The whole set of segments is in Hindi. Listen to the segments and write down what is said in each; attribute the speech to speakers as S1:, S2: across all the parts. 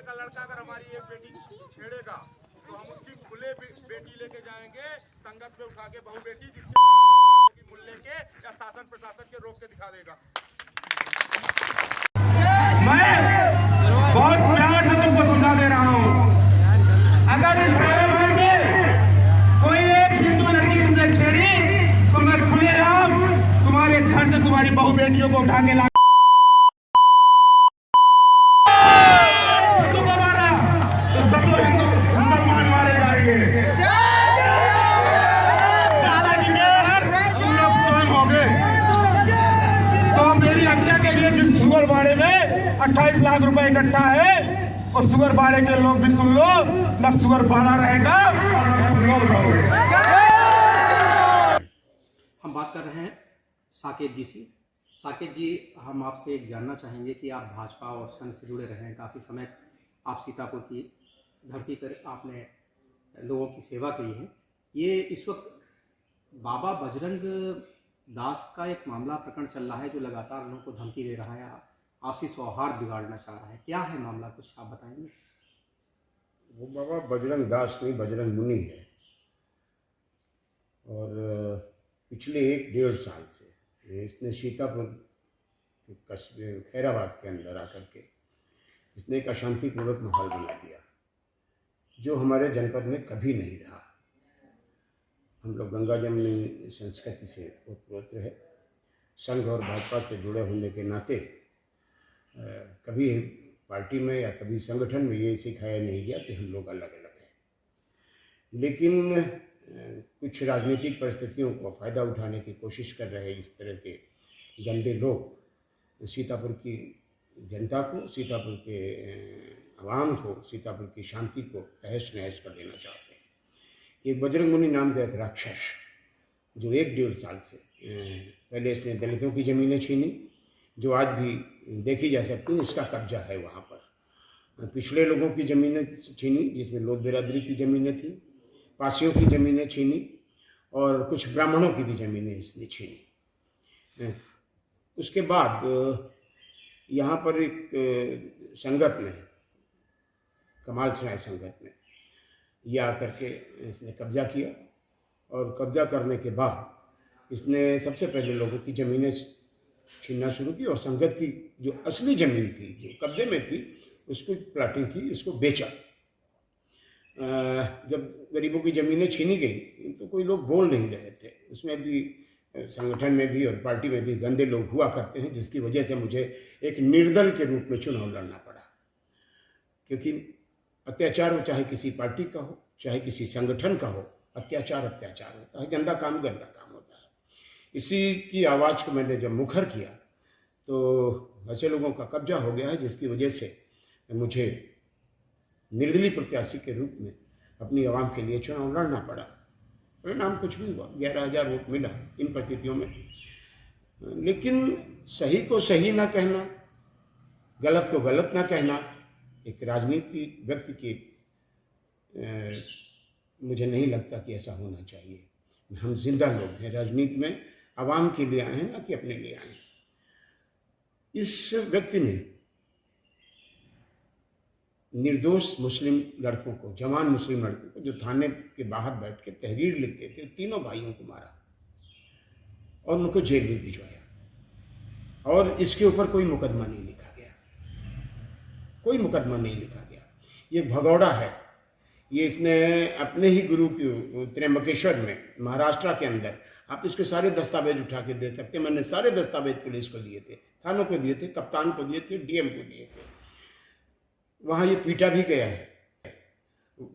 S1: का लड़का अगर हमारी एक बेटी छेड़ेगा तो हम उसकी खुले बेटी लेके जाएंगे, संगत में उठा के बहू बेटी, जिसके मुल्ले के या शासन प्रशासन के रोक के दिखा देगा।
S2: मैं बहुत प्यार से तुमको समझा दे रहा हूँ, अगर इस कारोबार में कोई एक हिंदू लड़की तुमने छेड़ी तो मैं खुलेआम तुम्हारे घर से तुम्हारी बहू बेटियों को उठा के ला हिंदू को मारा तो दसों हिंदू मुसलमान मारे जाएंगे। ज्यादा जिम्मेदार तुम लोग स्वयं होगे। तो मेरी हत्या के लिए जिस सुगर बाड़े में 28 लाख रुपए इकट्ठा है, और सुगर बाड़े के लोग भी सुन लो, न सुगर बाड़ा रहेगा और न तुम लोग रहोगे।
S3: हम बात कर रहे हैं साकेत जी से। साकेत जी, हम आपसे एक जानना चाहेंगे कि आप भाजपा और संघ से जुड़े रहे हैं, काफ़ी समय आप सीतापुर की धरती पर आपने लोगों की सेवा की है। ये इस वक्त बाबा बजरंग दास का एक मामला प्रकरण चल रहा है जो लगातार लोगों को धमकी दे रहा है, आपसी सौहार्द बिगाड़ना चाह रहा है। क्या है मामला, कुछ आप बताएंगे?
S4: वो बाबा बजरंग दास नहीं, बजरंग मुनि है। और पिछले 1-1.5 साल से इसने सीतापुर के कस्बे खैराबाद के अंदर आकर के इसने एक अशांतिपूर्वक माहौल बना दिया, जो हमारे जनपद में कभी नहीं रहा। हम लोग गंगा जमुनी संस्कृति से उत्पन्न है, संघ और भाजपा से जुड़े होने के नाते कभी पार्टी में या कभी संगठन में ये सिखाया नहीं गया कि हम लोग अलग अलग हैं। लेकिन कुछ राजनीतिक परिस्थितियों को फ़ायदा उठाने की कोशिश कर रहे इस तरह के गंदे लोग सीतापुर की जनता को, सीतापुर के आवाम को, सीतापुर की शांति को तहस नहस कर देना चाहते हैं। ये बजरंग मुनि नाम का एक राक्षस जो 1-1.5 साल से पहले इसने दलितों की ज़मीनें छीनी, जो आज भी देखी जा सकती है, इसका कब्जा है वहाँ पर। पिछड़े लोगों की ज़मीनें छीनी, जिसमें लोध बिरादरी की ज़मीनें थी, पासियों की ज़मीनें छीनी, और कुछ ब्राह्मणों की भी ज़मीनें इसने छीनी। उसके बाद यहाँ पर एक संगत में, कमाल सराय संगत में यह आकर के इसने कब्जा किया, और कब्जा करने के बाद इसने सबसे पहले लोगों की ज़मीनें छीनना शुरू की, और संगत की जो असली ज़मीन थी, जो कब्जे में थी, उसको प्लाटिंग की, इसको बेचा। जब गरीबों की ज़मीनें छीनी गई तो कोई लोग बोल नहीं रहे थे। उसमें भी संगठन में भी और पार्टी में भी गंदे लोग हुआ करते हैं, जिसकी वजह से मुझे एक निर्दल के रूप में चुनाव लड़ना पड़ा। क्योंकि अत्याचार हो, चाहे किसी पार्टी का हो, चाहे किसी संगठन का हो, अत्याचार अत्याचार होता है, गंदा काम गंदा काम होता है। इसी की आवाज़ को मैंने जब मुखर किया तो ऐसे लोगों का कब्जा हो गया है, जिसकी वजह से मुझे निर्दलीय प्रत्याशी के रूप में अपनी आवाम के लिए चुनाव लड़ना पड़ा। परिणाम कुछ भी हुआ, 11,000 वोट मिला इन परिस्थितियों में। लेकिन सही को सही ना कहना, गलत को गलत ना कहना एक राजनीति व्यक्ति की मुझे नहीं लगता कि ऐसा होना चाहिए। हम जिंदा लोग हैं, राजनीति में आवाम के लिए आए हैं, ना कि अपने लिए आए हैं। इस व्यक्ति ने निर्दोष मुस्लिम लड़कों को, जवान मुस्लिम लड़कों को, जो थाने के बाहर बैठ के तहरीर लिखते थे, तीनों भाइयों को मारा और उनको जेल में भिजवाया। और इसके ऊपर कोई मुकदमा नहीं लिखा गया, कोई मुकदमा नहीं लिखा गया। ये भगौड़ा है। ये इसने अपने ही गुरु की त्र्यंबकेश्वर में, महाराष्ट्र के अंदर, आप इसके सारे दस्तावेज उठा के दे सकते हैं। मैंने सारे दस्तावेज पुलिस को दिए थे, थानों को दिए थे, कप्तान को दिए थे, डीएम को दिए थे। वहाँ ये पीटा भी गया है।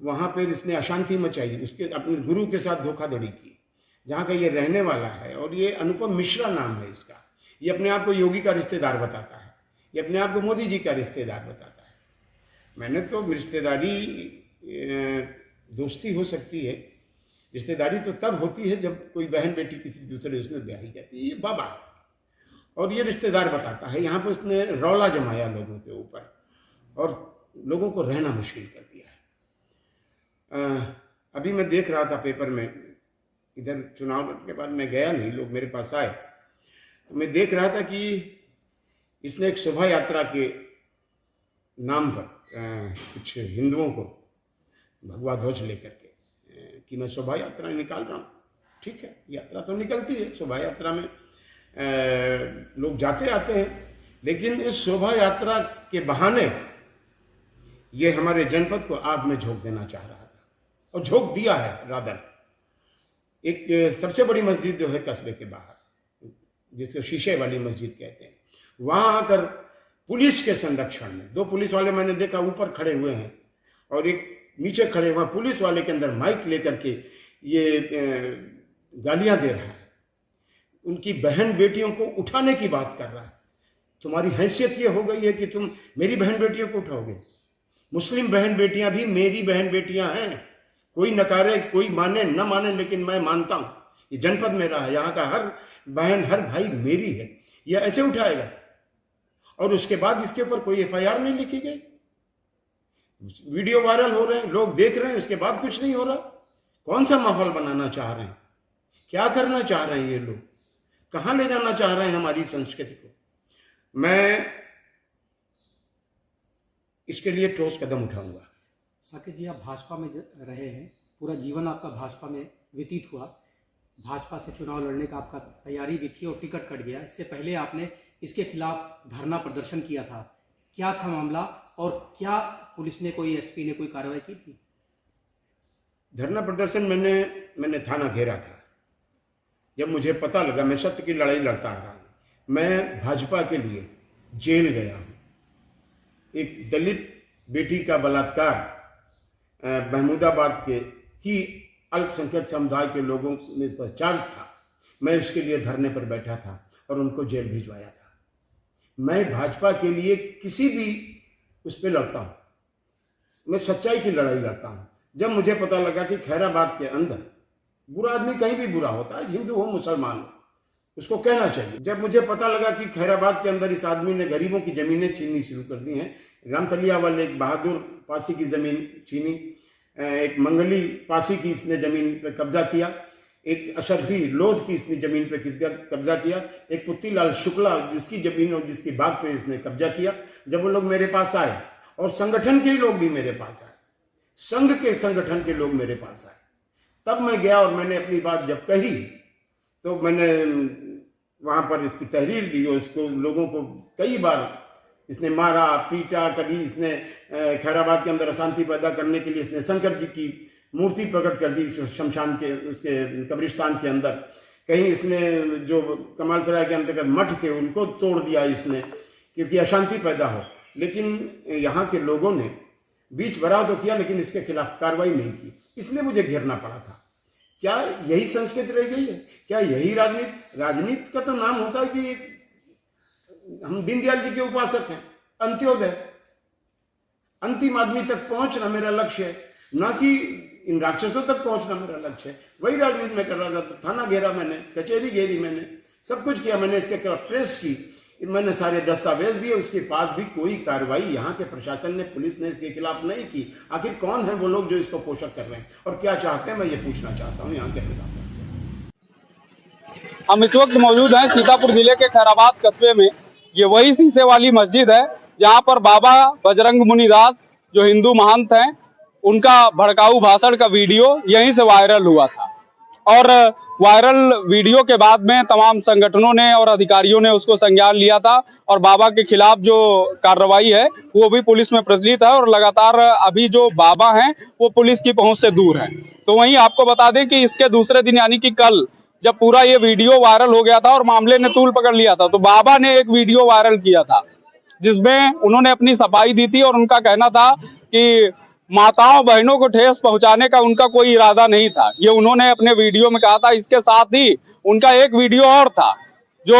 S4: वहाँ पर इसने अशांति मचाई, उसके अपने गुरु के साथ धोखाधड़ी की। जहाँ का ये रहने वाला है, और ये अनुपम मिश्रा नाम है इसका। ये अपने आप को योगी का रिश्तेदार बताता है, ये अपने आप को मोदी जी का रिश्तेदार बताता है। मैंने तो रिश्तेदारी, दोस्ती हो सकती है, रिश्तेदारी तो तब होती है जब कोई बहन बेटी किसी दूसरे उसमें ब्याही जाती है। ये बाबा है और ये रिश्तेदार बताता है। यहाँ पर उसने रौला जमाया लोगों के ऊपर और लोगों को रहना मुश्किल कर दिया है। अभी मैं देख रहा था पेपर में, इधर चुनाव के बाद मैं गया नहीं, लोग मेरे पास आए तो मैं देख रहा था कि इसने एक शोभा यात्रा के नाम पर कुछ हिंदुओं को भगवा ध्वज लेकर के कि मैं शोभा यात्रा निकाल रहा हूँ। ठीक है, यात्रा तो निकलती है, शोभा यात्रा में लोग जाते आते हैं, लेकिन इस शोभा यात्रा के बहाने ये हमारे जनपद को आग में झोंक देना चाह रहा था और झोंक दिया है। रादर एक सबसे बड़ी मस्जिद जो है कस्बे के बाहर, जिसको शीशे वाली मस्जिद कहते हैं, वहां आकर पुलिस के संरक्षण में 2 पुलिस वाले मैंने देखा ऊपर खड़े हुए हैं और एक नीचे खड़े हुए पुलिस वाले के अंदर माइक लेकर के ये गालियां दे रहा है, उनकी बहन बेटियों को उठाने की बात कर रहा है। तुम्हारी हैसियत ये हो गई है कि तुम मेरी बहन बेटियों को उठाओगे? मुस्लिम बहन बेटियां भी मेरी बहन बेटियां हैं, कोई नकारे कोई माने न माने, लेकिन मैं मानता हूं ये जनपद मेरा है, यहाँ का हर बहन हर भाई मेरी है। यह ऐसे उठाएगा और उसके बाद इसके ऊपर कोई एफआईआर नहीं लिखी गई, वीडियो वायरल हो रहे हैं, लोग देख रहे हैं, उसके बाद कुछ नहीं हो रहा। कौन सा माहौल बनाना चाह रहे हैं? क्या करना चाह रहे हैं ये लोग? कहां ले जाना चाह रहे हैं हमारी संस्कृति को? मैं इसके लिए ठोस कदम उठाऊंगा।
S3: साकेत जी, आप भाजपा में रहे हैं, पूरा जीवन आपका भाजपा में व्यतीत हुआ, भाजपा से चुनाव लड़ने का आपका तैयारी भी थी और टिकट कट गया। इससे पहले आपने इसके खिलाफ धरना प्रदर्शन किया था, क्या था मामला और क्या पुलिस ने कोई एसपी ने कोई कार्रवाई की थी?
S4: धरना प्रदर्शन मैंने थाना घेरा था। जब मुझे पता लगा, मैं सत्य की लड़ाई लड़ता आ रहा हूं, मैं भाजपा के लिए जेल गया हूं। एक दलित बेटी का बलात्कार महमूदाबाद के ही अल्पसंख्यक समुदाय के लोगों में पर चार्ज था, मैं उसके लिए धरने पर बैठा था और उनको जेल भिजवाया था। मैं भाजपा के लिए किसी भी उस पर लड़ता हूं, मैं सच्चाई की लड़ाई लड़ता हूं। जब मुझे पता लगा कि खैराबाद के अंदर बुरा आदमी कहीं भी बुरा होता है, हिंदू हो मुसलमान हो, उसको कहना चाहिए। जब मुझे पता लगा कि खैराबाद के अंदर इस आदमी ने गरीबों की जमीनें छीननी शुरू कर दी हैं, रामतलिया वाले एक बहादुर पासी की जमीन छीनी, एक मंगली पासी की इसने जमीन पर कब्जा किया, एक अशरफी लोध की इसने जमीन पर कब्जा किया, एक पुत्तीलाल शुक्ला जिसकी जमीन और जिसकी बाग पे इसने कब्जा किया। जब वो लोग मेरे पास आए और संगठन के लोग भी मेरे पास आए, संघ के संगठन के लोग मेरे पास आए, तब मैं गया और मैंने अपनी बात जब कही तो मैंने वहां पर इसकी तहरीर दी और उसको लोगों को कई बार इसने मारा पीटा। कभी इसने खैराबाद के अंदर अशांति पैदा करने के लिए इसने शंकर जी की मूर्ति प्रकट कर दी शमशान के उसके कब्रिस्तान के अंदर। कहीं इसने जो कमाल सराय के अंतर्गत मठ थे उनको तोड़ दिया इसने, क्योंकि अशांति पैदा हो। लेकिन यहाँ के लोगों ने बीच भराव तो किया, लेकिन इसके खिलाफ कार्रवाई नहीं की, इसलिए मुझे घेरना पड़ा था। क्या यही संस्कृति रह गई है? क्या यही राजनीति? राजनीति का तो नाम होता है कि हम दीनदयाल जी के उपासक हैं, अंत्योदय, अंतिम आदमी तक पहुंचना मेरा लक्ष्य है, ना कि इन राक्षसों तक पहुंचना मेरा लक्ष्य है। वही राजनीति में कर रहा था। थाना घेरा मैंने, कचहरी घेरी मैंने, सब कुछ किया मैंने, इसके खिलाफ प्रेस की, मैंने सारे दस्तावेज दिए, उसके बाद भी कोई कार्रवाई यहाँ के प्रशासन ने, पुलिस ने इसके खिलाफ नहीं की। आखिर कौन है वो लोग जो इसको पोषक कर रहे हैं और क्या चाहते हैं, मैं ये पूछना चाहता हूँ यहाँ के प्रशासन से।
S5: हम इस वक्त मौजूद हैं सीतापुर जिले के खैराबाद कस्बे में। ये वही शीशे वाली मस्जिद है जहाँ पर बाबा बजरंग मुनिदास जो हिंदू महंत हैं, उनका भड़काऊ भाषण का वीडियो यहीं से वायरल हुआ था। और वायरल वीडियो के बाद में तमाम संगठनों ने और अधिकारियों ने उसको संज्ञान लिया था और बाबा के खिलाफ जो कार्रवाई है वो भी पुलिस में प्रचलित है और लगातार अभी जो बाबा हैं वो पुलिस की पहुंच से दूर हैं। तो वहीं आपको बता दें कि इसके दूसरे दिन यानी कि कल जब पूरा ये वीडियो वायरल हो गया था और मामले ने तूल पकड़ लिया था, तो बाबा ने एक वीडियो वायरल किया था जिसमें उन्होंने अपनी सफाई दी थी और उनका कहना था कि माताओं बहनों को ठेस पहुंचाने का उनका कोई इरादा नहीं था। ये उन्होंने अपने वीडियो में कहा था। इसके साथ ही उनका एक वीडियो और था जो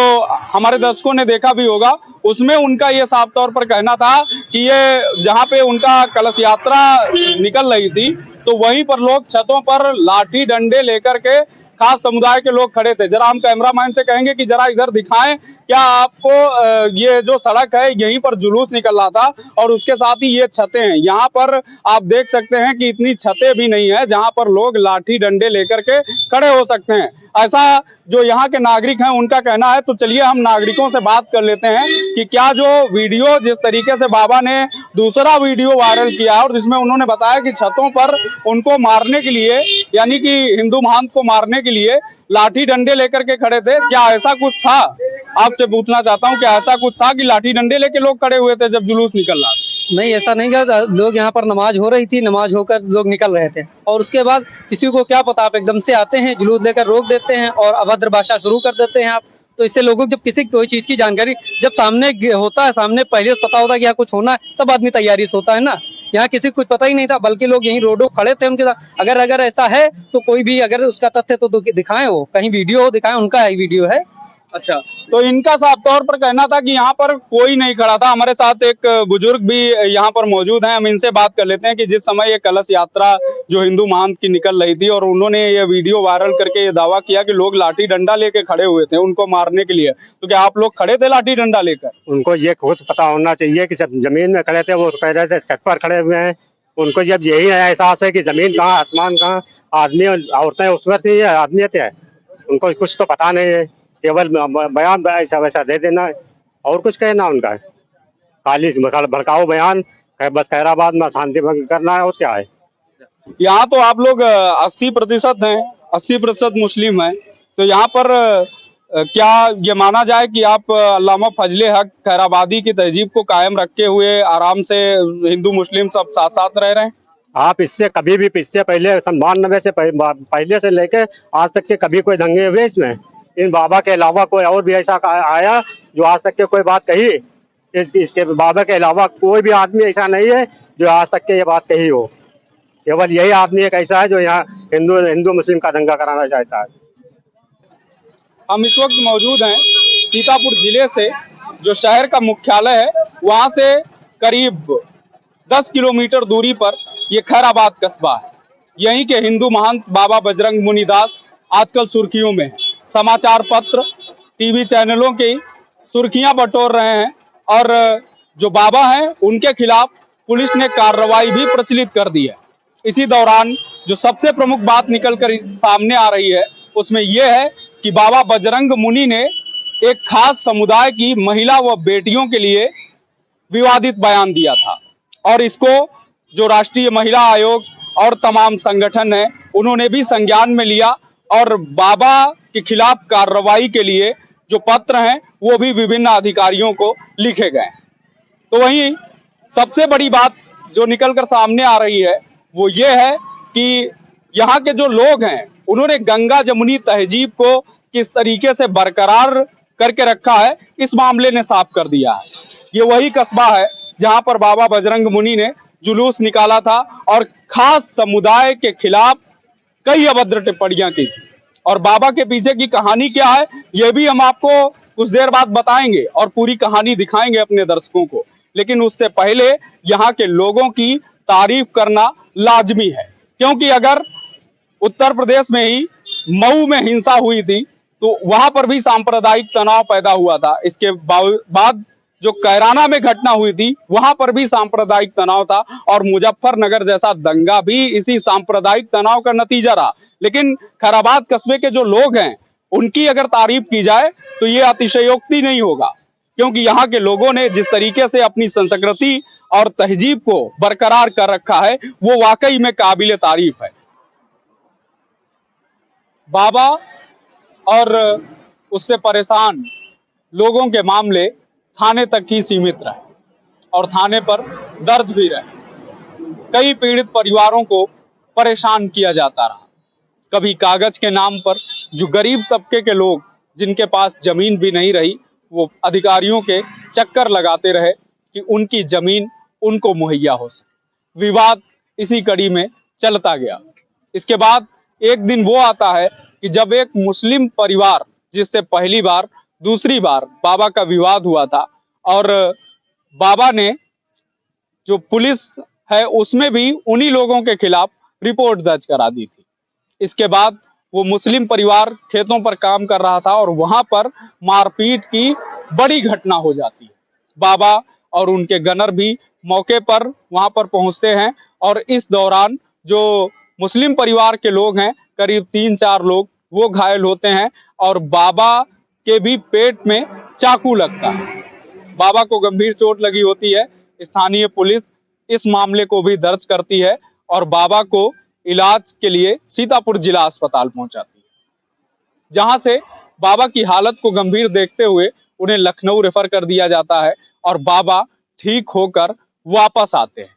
S5: हमारे दर्शकों ने देखा भी होगा, उसमें उनका ये साफ तौर पर कहना था कि ये जहाँ पे उनका कलश यात्रा निकल रही थी तो वहीं पर लोग छतों पर लाठी डंडे लेकर के खास समुदाय के लोग खड़े थे। जरा हम कैमरामैन से कहेंगे कि जरा इधर दिखाएं कि क्या आपको ये जो सड़क है यहीं पर जुलूस निकल रहा था और उसके साथ ही ये छतें हैं, यहाँ पर आप देख सकते हैं कि इतनी छतें भी नहीं है जहाँ पर लोग लाठी डंडे लेकर के खड़े हो सकते हैं, ऐसा जो यहाँ के नागरिक हैं उनका कहना है। तो चलिए हम नागरिकों से बात कर लेते हैं कि क्या जो वीडियो जिस तरीके से बाबा ने दूसरा वीडियो वायरल किया और जिसमें उन्होंने बताया कि छतों पर उनको मारने के लिए, यानी कि हिंदू महंत को मारने के लिए लाठी डंडे लेकर के खड़े थे, क्या ऐसा कुछ था? आपसे पूछना चाहता हूँ, क्या ऐसा कुछ था कि लाठी डंडे लेके लोग खड़े हुए थे जब जुलूस निकल रहा था?
S6: नहीं, ऐसा नहीं था। लोग यहाँ पर नमाज हो रही थी, नमाज होकर लोग निकल रहे थे और उसके बाद किसी को क्या पता, आप एकदम से आते हैं, जुलूस लेकर रोक देते हैं और अभद्र भाषा शुरू कर देते हैं आप। तो इससे लोगों को जब किसी कोई चीज़ की जानकारी जब सामने होता है, सामने पहले पता होता है कि यहाँ कुछ होना है, तब आदमी तैयारी से होता है ना। यहाँ किसी को कुछ पता ही नहीं था, बल्कि लोग यहीं रोडों खड़े थे उनके साथ। अगर ऐसा है तो कोई भी अगर उसका तथ्य तो दिखाएं, वो कहीं वीडियो हो दिखाएं, उनका ही वीडियो है।
S5: अच्छा, तो इनका साफ तौर पर कहना था कि यहाँ पर कोई नहीं खड़ा था। हमारे साथ एक बुजुर्ग भी यहाँ पर मौजूद हैं, हम इनसे बात कर लेते हैं कि जिस समय ये कलश यात्रा जो हिंदू महंत की निकल रही थी और उन्होंने ये वीडियो वायरल करके ये दावा किया कि लोग लाठी डंडा लेके खड़े हुए थे उनको मारने के लिए, तो क्या आप लोग खड़े थे लाठी डंडा लेकर?
S7: उनको ये खुद पता होना चाहिए कि सब जमीन में खड़े थे, वो पहले से छत पर खड़े हुए हैं। उनको जब यही एहसास है कि जमीन कहाँ आसमान कहाँ, आदमी औरतें उसमें थी या आदमी थे, उनको कुछ तो पता नहीं है। केवल बयान ऐसा वैसा दे देना है और कुछ कहना उनका है, खाली भड़काऊ बयान, बस खैराबाद में शांति भंग करना है और क्या है।
S5: यहाँ तो आप लोग 80% हैं, 80% मुस्लिम हैं, तो यहाँ पर क्या ये माना जाए कि आप अल्लामा फजले हक खैराबादी की तहजीब को कायम रखे हुए आराम से हिंदू मुस्लिम सब साथ साथ रह रहे हैं?
S7: आप इससे कभी भी पिछले पहले 92 से पहले से लेके आज तक के कभी कोई दंगे हुए इसमें? इन बाबा के अलावा कोई और भी ऐसा आया जो आज तक के कोई बात कही? इसके बाबा के अलावा कोई भी आदमी ऐसा नहीं है जो आज तक के ये बात कही हो। केवल यही आदमी एक ऐसा है जो यहाँ हिंदू मुस्लिम का दंगा कराना चाहता है।
S5: हम इस वक्त मौजूद हैं सीतापुर जिले से, जो शहर का मुख्यालय है, वहां से करीब 10 किलोमीटर दूरी पर ये खैराबाद कस्बा है। यहीं के हिंदू महंत बाबा बजरंग मुनिदास आजकल सुर्खियों में है। समाचार पत्र, टीवी चैनलों की सुर्खियां बटोर रहे हैं और जो बाबा हैं उनके खिलाफ पुलिस ने कार्रवाई भी प्रचलित कर दी है। इसी दौरान जो सबसे प्रमुख बात निकलकर सामने आ रही है उसमें यह है कि बाबा बजरंग मुनि ने एक खास समुदाय की महिला व बेटियों के लिए विवादित बयान दिया था और इसको जो राष्ट्रीय महिला आयोग और तमाम संगठन है उन्होंने भी संज्ञान में लिया और बाबा के खिलाफ कार्रवाई के लिए जो पत्र हैं वो भी विभिन्न अधिकारियों को लिखे गए। तो वहीं सबसे बड़ी बात जो निकलकर सामने आ रही है वो ये है कि यहाँ के जो लोग हैं उन्होंने गंगा जमुनी तहजीब को किस तरीके से बरकरार करके रखा है, इस मामले ने साफ कर दिया है। ये वही कस्बा है जहाँ पर बाबा बजरंग मुनि ने जुलूस निकाला था और खास समुदाय के खिलाफ कई अभद्र टिप्पणियां की थी। और बाबा के पीछे की कहानी क्या है ये भी हम आपको कुछ देर बाद बताएंगे और पूरी कहानी दिखाएंगे अपने दर्शकों को। लेकिन उससे पहले यहाँ के लोगों की तारीफ करना लाजमी है, क्योंकि अगर उत्तर प्रदेश में ही मऊ में हिंसा हुई थी तो वहां पर भी सांप्रदायिक तनाव पैदा हुआ था। इसके बाद जो कैराना में घटना हुई थी वहां पर भी सांप्रदायिक तनाव था और मुजफ्फरनगर जैसा दंगा भी इसी सांप्रदायिक तनाव का नतीजा रहा। लेकिन खैराबाद कस्बे के जो लोग हैं उनकी अगर तारीफ की जाए तो ये अतिशयोक्ति नहीं होगा, क्योंकि यहाँ के लोगों ने जिस तरीके से अपनी संस्कृति और तहजीब को बरकरार कर रखा है वो वाकई में काबिले तारीफ है। बाबा और उससे परेशान लोगों के मामले थाने तक ही सीमित रहे और थाने पर दर्ज भी रहे। कई पीड़ित परिवारों को परेशान किया जाता रहा। कभी कागज के नाम पर जो गरीब तबके के लोग जिनके पास जमीन भी नहीं रही वो अधिकारियों के चक्कर लगाते रहे कि उनकी जमीन उनको मुहैया हो सके। विवाद इसी कड़ी में चलता गया। इसके बाद एक दिन वो आता है कि जब एक मुस्लिम परिवार जिससे पहली बार दूसरी बार बाबा का विवाद हुआ था और बाबा ने जो पुलिस है उसमें भी उन्हीं लोगों के खिलाफ रिपोर्ट दर्ज करा दी थी। इसके बाद वो मुस्लिम परिवार खेतों पर काम कर रहा था और वहां पर मारपीट की बड़ी घटना हो जाती है। बाबा और उनके गनर भी मौके पर वहां पर पहुंचते हैं और इस दौरान जो मुस्लिम परिवार के लोग हैं, करीब 3-4 लोग, वो घायल होते हैं और बाबा के भी पेट में चाकू लगता है। बाबा को गंभीर चोट लगी होती है। स्थानीय पुलिस इस मामले को भी दर्ज करती है और बाबा को इलाज के लिए सीतापुर जिला अस्पताल पहुंचाती है, जहां से बाबा की हालत को गंभीर देखते हुए उन्हें लखनऊ रेफर कर दिया जाता है और बाबा ठीक होकर वापस आते हैं।